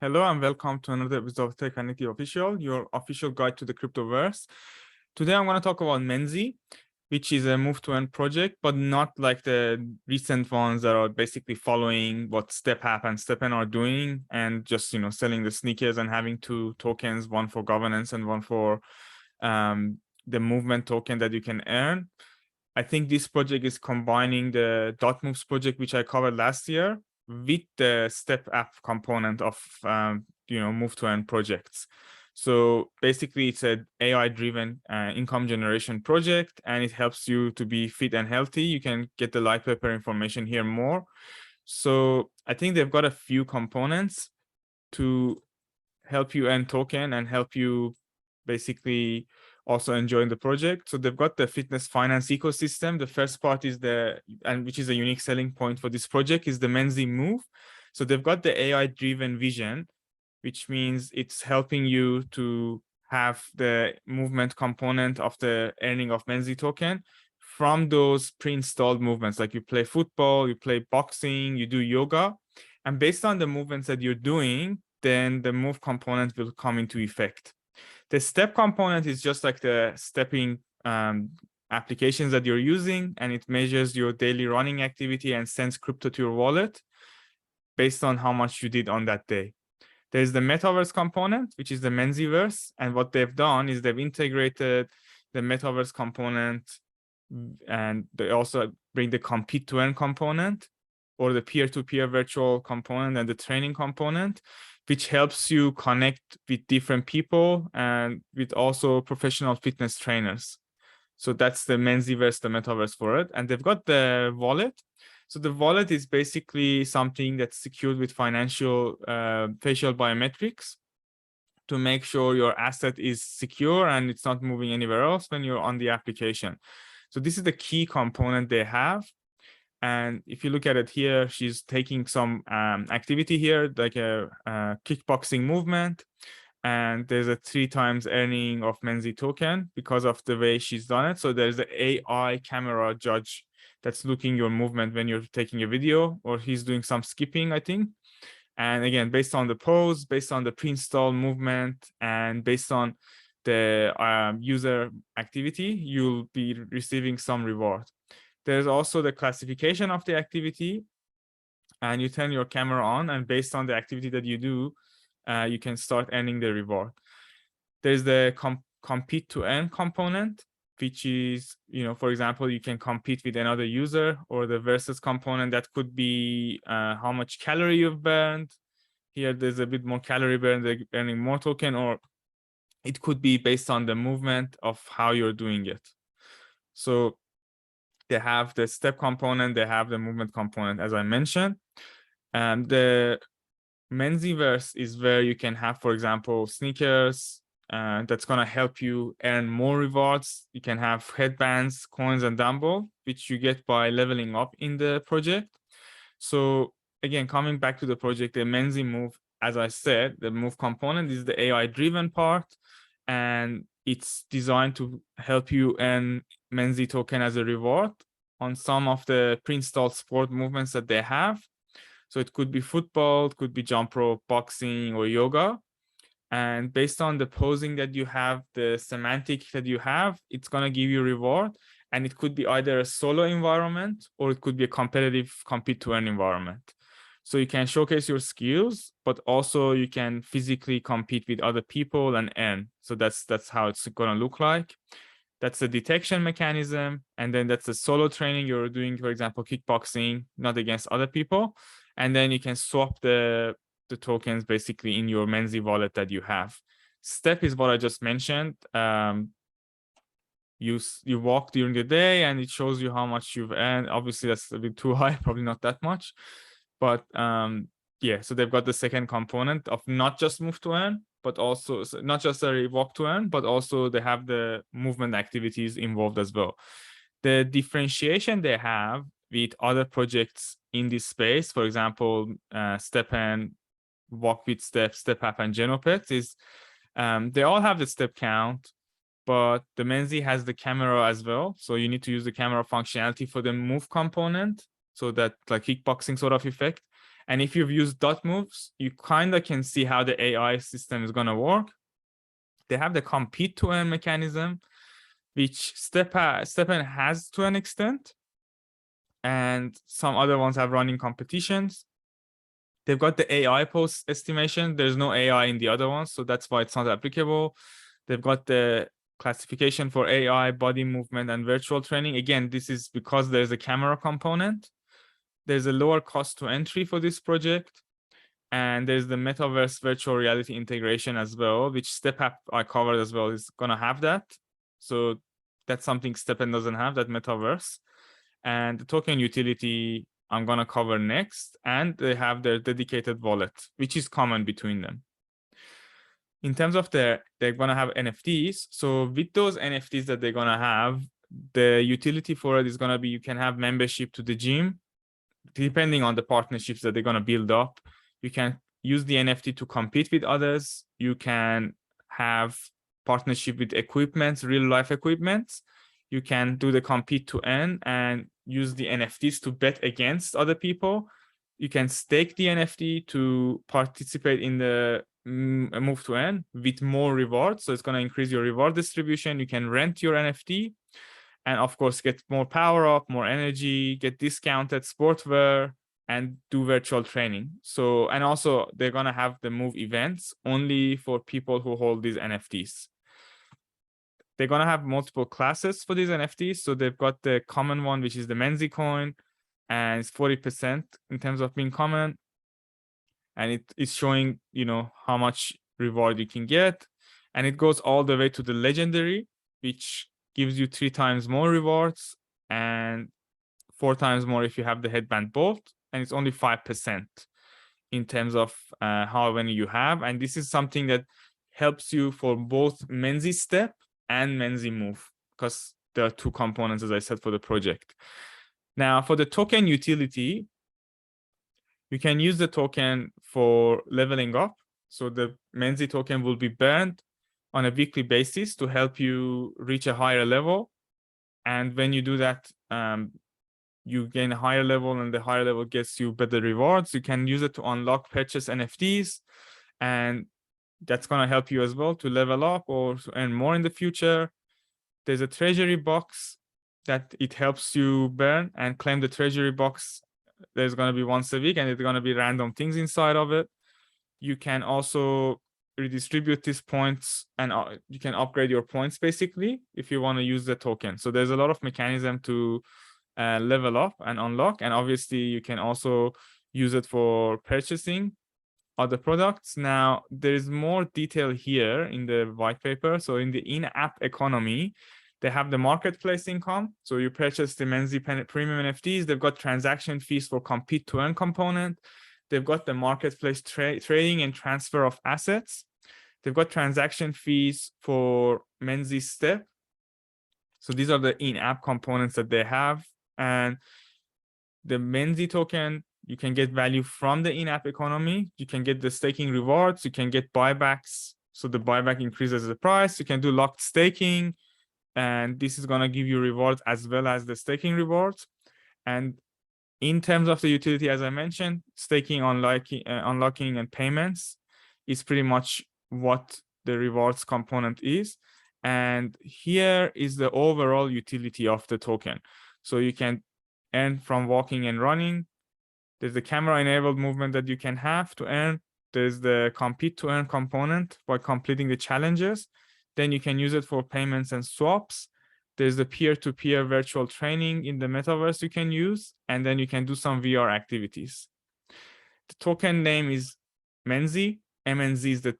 Hello and welcome to another episode of Technically Official, your official guide to the cryptoverse. Today I'm going to talk about Menzi, which is a move to earn project, but not like the recent ones that are basically following what StepApp and StepN are doing and just selling the sneakers and having two tokens, one for governance and one for the movement token that you can earn. I think this project is combining the .moves project, which I covered last year, with the StepApp component of move to earn projects. So basically, it's an AI-driven income generation project, and it helps you to be fit and healthy. You can get the light paper information here more. So I think they've got a few components to help you earn token and help you basically also enjoying the project. So they've got the fitness finance ecosystem. The first part is which is a unique selling point for this project, is the Menzi Move. So they've got the AI-driven vision, which means it's helping you to have the movement component of the earning of Menzi token from those pre-installed movements. Like you play football, you play boxing, you do yoga, and based on the movements that you're doing, then the move component will come into effect. The step component is just like the stepping applications that you're using, and it measures your daily running activity and sends crypto to your wallet based on how much you did on that day. There's the metaverse component, which is the Menziverse, and what they've done is they've integrated the metaverse component, and they also bring the compete to earn component, or the peer-to-peer virtual component, and the training component, which helps you connect with different people and with also professional fitness trainers. So that's the Menziverse, the metaverse for it. And they've got the wallet. So the wallet is basically something that's secured with financial facial biometrics to make sure your asset is secure and it's not moving anywhere else when you're on the application. So this is the key component they have. And if you look at it here, she's taking some activity here, like a kickboxing movement. And there's a 3 times earning of Menzi token because of the way she's done it. So there's the AI camera judge that's looking your movement when you're taking a video, or he's doing some skipping, I think. And again, based on the pose, based on the pre-install movement, and based on the user activity, you'll be receiving some reward. There's also the classification of the activity, and you turn your camera on, and based on the activity that you do, you can start earning the reward. There's the compete to earn component, which is, for example, you can compete with another user, or the versus component that could be how much calorie you've burned. Here, there's a bit more calorie burn, they're earning more token, or it could be based on the movement of how you're doing it. So they have the step component, they have the movement component, as I mentioned. And the Menziverse is where you can have, for example, sneakers, that's going to help you earn more rewards. You can have headbands, coins, and dumbbell, which you get by leveling up in the project. So again, coming back to the project, the Menzi Move, as I said, the move component is the AI-driven part, and it's designed to help you earn Menzi token as a reward on some of the pre-installed sport movements that they have. So it could be football, it could be jump rope, boxing, or yoga. And based on the posing that you have, the semantic that you have, it's going to give you reward. And it could be either a solo environment, or it could be a competitive compete to earn environment. So you can showcase your skills, but also you can physically compete with other people and earn. So that's how it's going to look like. That's the detection mechanism. And then that's the solo training you're doing, for example, kickboxing, not against other people. And then you can swap the tokens basically in your Menzi wallet that you have. Step is what I just mentioned. You walk during the day and it shows you how much you've earned. Obviously, that's a bit too high, probably not that much. But yeah, so they've got the second component of not just move to earn, but also not just a walk to earn, but also they have the movement activities involved as well. The differentiation they have with other projects in this space, for example, StepN, Walk with Step, StepApp, and Genopet, is they all have the step count, but the Menzi has the camera as well. So you need to use the camera functionality for the move component, so that like kickboxing sort of effect. And if you've used dot moves, you kind of can see how the AI system is going to work. They have the compete to earn mechanism, which STEPN has to an extent, and some other ones have running competitions. They've got the AI post estimation. There's no AI in the other ones, so that's why it's not applicable. They've got the classification for AI, body movement, and virtual training. Again, this is because there's a camera component. There's a lower cost to entry for this project. And there's the metaverse virtual reality integration as well, which StepApp I covered as well is gonna have that. So that's something StepN doesn't have, that metaverse. And the token utility I'm gonna cover next. And they have their dedicated wallet, which is common between them. In terms of they're gonna have NFTs. So with those NFTs that they're gonna have, the utility for it is gonna be, you can have membership to the gym, depending on the partnerships that they're gonna build up. You can use the NFT to compete with others. You can have partnership with equipments, real life equipments. You can do the compete to earn and use the NFTs to bet against other people. You can stake the NFT to participate in the move to earn with more rewards. So it's going to increase your reward distribution. You can rent your NFT and of course get more power up, more energy, get discounted sportswear, and do virtual training. So, and also they're going to have the move events only for people who hold these NFTs. They're going to have multiple classes for these NFTs. So they've got the common one, which is the Menzi coin, and it's 40% in terms of being common. And it is showing, you know, how much reward you can get. And it goes all the way to the legendary, which gives you 3 times more rewards and 4 times more if you have the headband bolt. And it's only 5% in terms of how many you have. And this is something that helps you for both Menzi step and Menzi move, because there are 2 components, as I said, for the project. Now, for the token utility, you can use the token for leveling up. So the Menzi token will be burned on a weekly basis to help you reach a higher level. And when you do that, you gain a higher level, and the higher level gets you better rewards. You can use it to unlock purchase NFTs, and that's going to help you as well to level up or to earn more in the future. There's a treasury box that it helps you burn and claim the treasury box. There's going to be once a week, and it's going to be random things inside of it. You can also redistribute these points, and you can upgrade your points basically if you want to use the token. So there's a lot of mechanism to level up and unlock, and obviously you can also use it for purchasing other products. Now there's more detail here in the white paper. So in the in-app economy, they have the marketplace income. So you purchase the Menzi premium NFTs. They've got transaction fees for compete to earn component. They've got the marketplace trading and transfer of assets. They've got transaction fees for Menzi step. So these are the in-app components that they have. And the Menzi token, you can get value from the in-app economy. You can get the staking rewards. You can get buybacks. So the buyback increases the price. You can do locked staking. And this is going to give you rewards as well as the staking rewards. And in terms of the utility, as I mentioned, staking, unlocking, and payments is pretty much what the rewards component is. And here is the overall utility of the token. So you can earn from walking and running. There's the camera-enabled movement that you can have to earn. There's the compete to earn component by completing the challenges. Then you can use it for payments and swaps. There's the peer-to-peer virtual training in the metaverse you can use, and then you can do some VR activities. The token name is Menzi. MNZ is the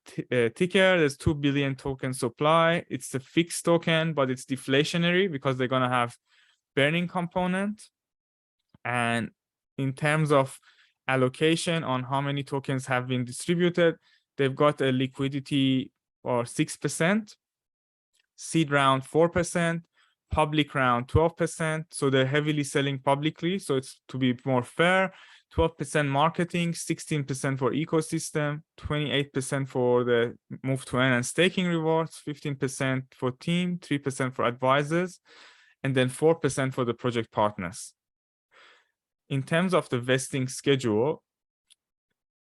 ticker. There's 2 billion token supply. It's the fixed token, but it's deflationary because they're going to have burning component. And in terms of allocation on how many tokens have been distributed, they've got a liquidity or 6%, seed round 4%, public round 12%. So they're heavily selling publicly. So it's to be more fair, 12% marketing, 16% for ecosystem, 28% for the move to earn and staking rewards, 15% for team, 3% for advisors, and then 4% for the project partners. In terms of the vesting schedule,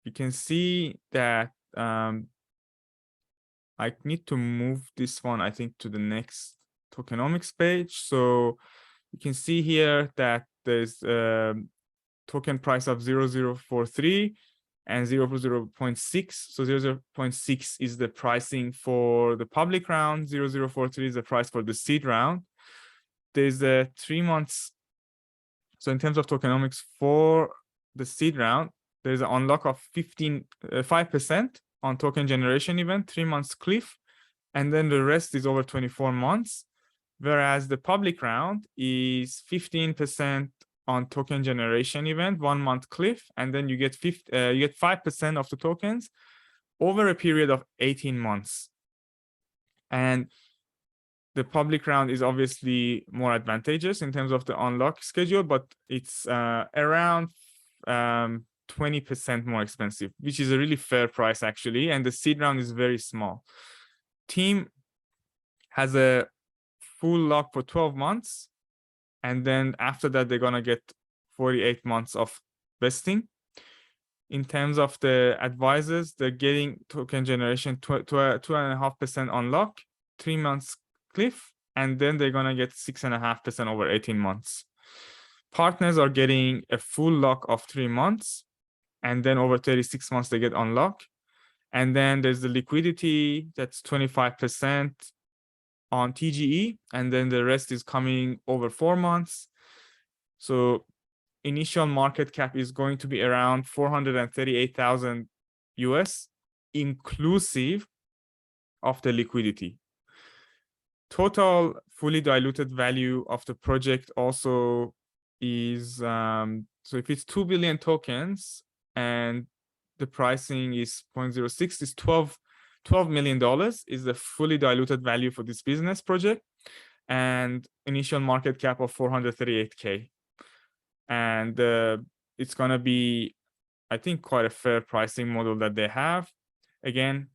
you can see that I need to move this one, I think, to the next tokenomics page. So you can see here that there's a token price of 0.043 and 0.6. So 0.6 is the pricing for the public round. 0.043 is the price for the seed round. There's a 3 months. So in terms of tokenomics for the seed round, there's an unlock of 5% on token generation event, 3 months cliff, and then the rest is over 24 months. Whereas the public round is 15% on token generation event, 1 month cliff, and then you get 5% of the tokens over a period of 18 months. And the public round is obviously more advantageous in terms of the unlock schedule, but it's around 20% more expensive, which is a really fair price actually. And the seed round is very small. Team has a full lock for 12 months. And then after that, they're gonna get 48 months of vesting. In terms of the advisors, they're getting token generation 2.5% unlock, 3 months cliff, and then they're gonna get 6.5% over 18 months. Partners are getting a full lock of 3 months, and then over 36 months they get unlock. And then there's the liquidity that's 25% on TGE, and then the rest is coming over 4 months. So initial market cap is going to be around 438,000 US, inclusive of the liquidity. Total fully diluted value of the project also is, so if it's 2 billion tokens and the pricing is 0.06, is $12 million is the fully diluted value for this business project, and initial market cap of 438K. And it's going to be, I think, quite a fair pricing model that they have. Again,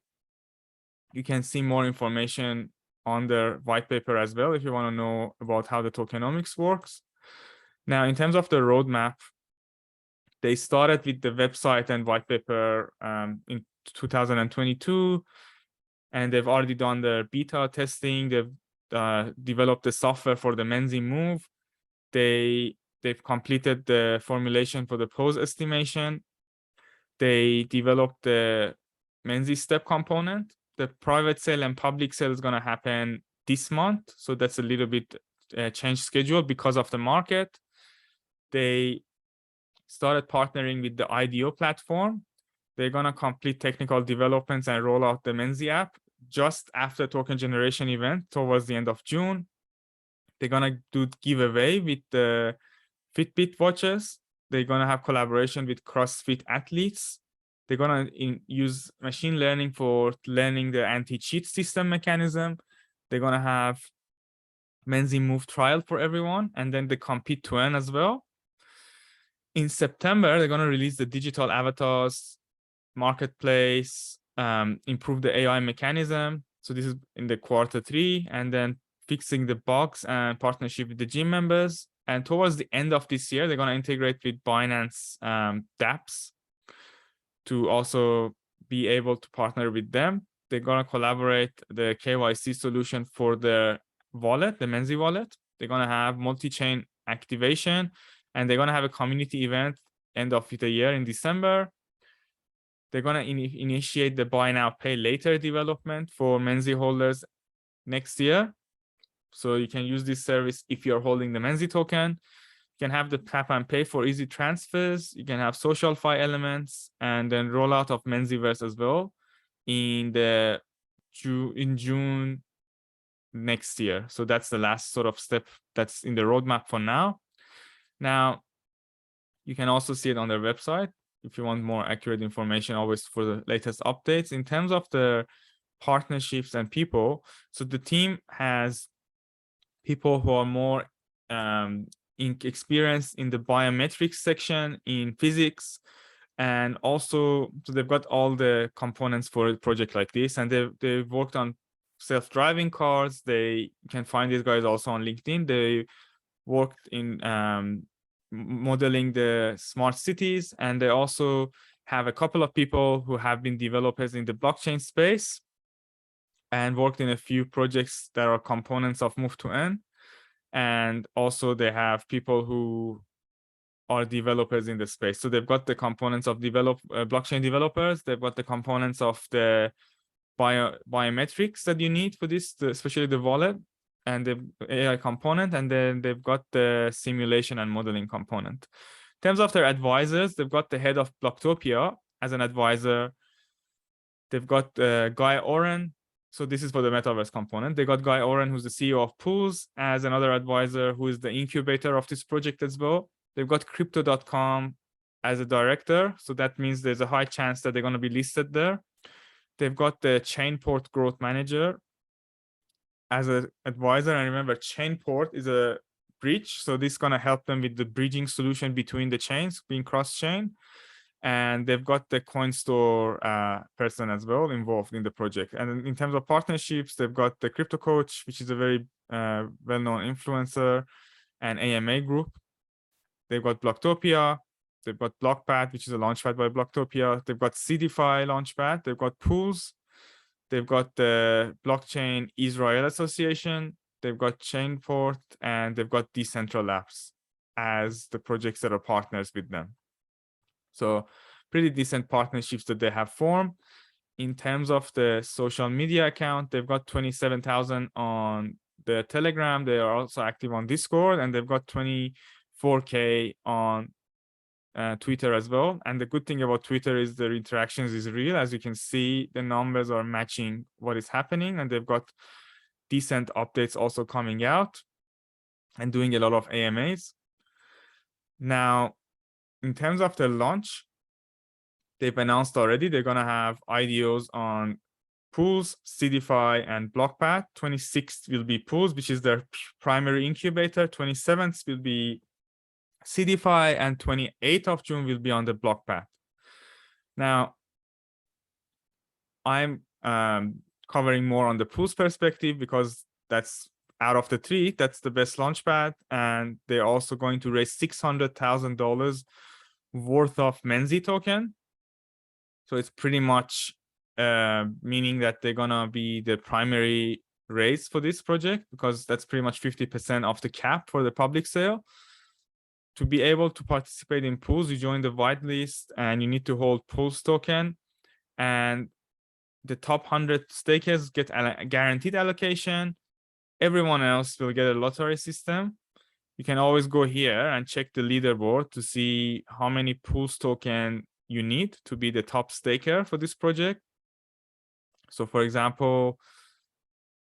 you can see more information on their white paper as well if you want to know about how the tokenomics works. Now, in terms of the roadmap, they started with the website and white paper in 2022, and they've already done their beta testing. They've developed the software for the Menzi move. They've completed the formulation for the pose estimation. They developed the Menzi step component. The private sale and public sale is going to happen this month. So that's a little bit changed schedule because of the market. They started partnering with the IDO platform. They're going to complete technical developments and roll out the Menzi app just after token generation event towards the end of June. They're going to do giveaway with the Fitbit watches. They're going to have collaboration with CrossFit athletes. They're going to use machine learning for learning the anti-cheat system mechanism. They're going to have Menzi Move trial for everyone, and then the compete to earn as well. In September, they're going to release the digital avatars marketplace, improve the AI mechanism. So this is in the Q3, and then fixing the bugs and partnership with the gym members. And towards the end of this year, they're going to integrate with Binance dApps to also be able to partner with them. They're going to collaborate the KYC solution for their wallet, the Menzi wallet. They're going to have multi-chain activation, and they're going to have a community event end of the year in December. They're going to initiate the buy now, pay later development for Menzi holders next year. So you can use this service if you're holding the Menzi token. You can have the tap and pay for easy transfers. You can have social fi elements, and then rollout of Menziverse as well in June next year. So that's the last sort of step that's in the roadmap for now. Now, you can also see it on their website if you want more accurate information, always for the latest updates. In terms of the partnerships and people, so the team has people who are more experienced in the biometrics section, in physics, and also so they've got all the components for a project like this, and they've worked on self-driving cars. They can find these guys also on LinkedIn. They worked in modeling the smart cities, and they also have a couple of people who have been developers in the blockchain space and worked in a few projects that are components of Move2N. And also they have people who are developers in the space. So they've got the components of blockchain developers. They've got the components of the biometrics that you need for this, especially the wallet and the AI component. And then they've got the simulation and modeling component. In terms of their advisors, they've got the head of Blocktopia as an advisor. They've got Guy Oren. So this is for the metaverse component. They got Guy Oren, who's the CEO of Pools, as another advisor, who is the incubator of this project as well. They've got Crypto.com as a director. So that means there's a high chance that they're going to be listed there. They've got the Chainport growth manager as an advisor. And remember, Chainport is a bridge. So this is going to help them with the bridging solution between the chains, being cross-chain. And they've got the CoinStore person as well involved in the project. And in terms of partnerships, they've got the Crypto Coach, which is a very well-known influencer, and AMA Group. They've got Blocktopia. They've got Blockpad, which is a launchpad by Blocktopia. They've got CDFI launchpad. They've got Pools. They've got the Blockchain Israel Association. They've got Chainport, and they've got Decentral Labs as the projects that are partners with them. So pretty decent partnerships that they have formed. In terms of the social media account, they've got 27,000 on the Telegram. They are also active on Discord, and they've got 24K on Twitter as well. And the good thing about Twitter is their interactions is real. As you can see, the numbers are matching what is happening, and they've got decent updates also coming out and doing a lot of AMAs. Now, in terms of the launch, they've announced already they're going to have IDOs on Pools, CDFI, and Blockpad. 26th will be Pools, which is their primary incubator. 27th will be CDFI, and 28th of June will be on the Blockpad. Now, I'm covering more on the Pools perspective because that's out of the three, that's the best launchpad. And they're also going to raise $600,000 worth of Menzi token. So it's pretty much meaning that they're gonna be the primary raise for this project, because that's pretty much 50% of the cap for the public sale. To be able to participate in Pools, you join the whitelist and you need to hold Pools token, and the top 100 stakers get a guaranteed allocation. Everyone else will get a lottery system. You can always go here and check the leaderboard to see how many Pools token you need to be the top staker for this project. So for example,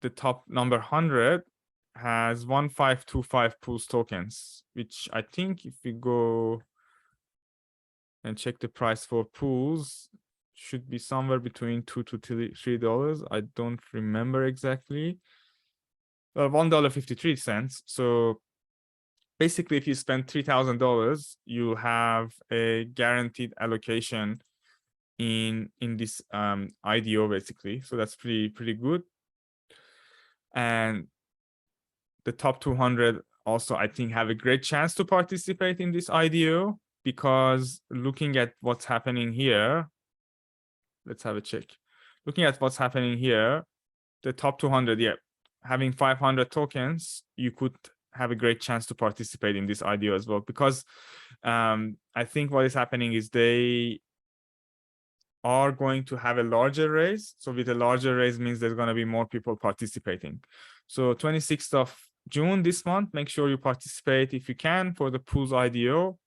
the top number 100 has 1525 Pools tokens, which I think if we go and check the price for Pools, should be somewhere between $2 to $3. I don't remember exactly. $1.53. So basically, if you spend $3,000, you have a guaranteed allocation in this IDO basically. So that's pretty good. And the top 200 also, I think, have a great chance to participate in this IDO, because looking at what's happening here, let's have a check. Looking at what's happening here, the top 200, yeah, having 500 tokens, you could have a great chance to participate in this IDO as well, because I think what is happening is they are going to have a larger raise. So with a larger raise means there's going to be more people participating. So 26th of June this month, make sure you participate if you can for the Pools IDO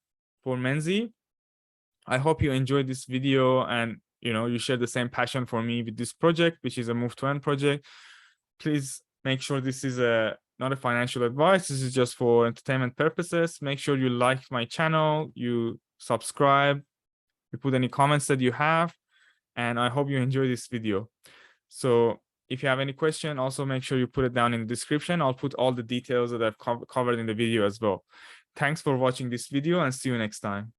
for Menzi. I hope you enjoyed this video and you share the same passion for me with this project, which is a Move2N project. Please make sure this is not a financial advice. This is just for entertainment purposes. Make sure you like my channel, you subscribe, you put any comments that you have, and I hope you enjoy this video. So if you have any question, also make sure you put it down in the description. I'll put all the details that I've covered in the video as well. Thanks for watching this video, and see you next time.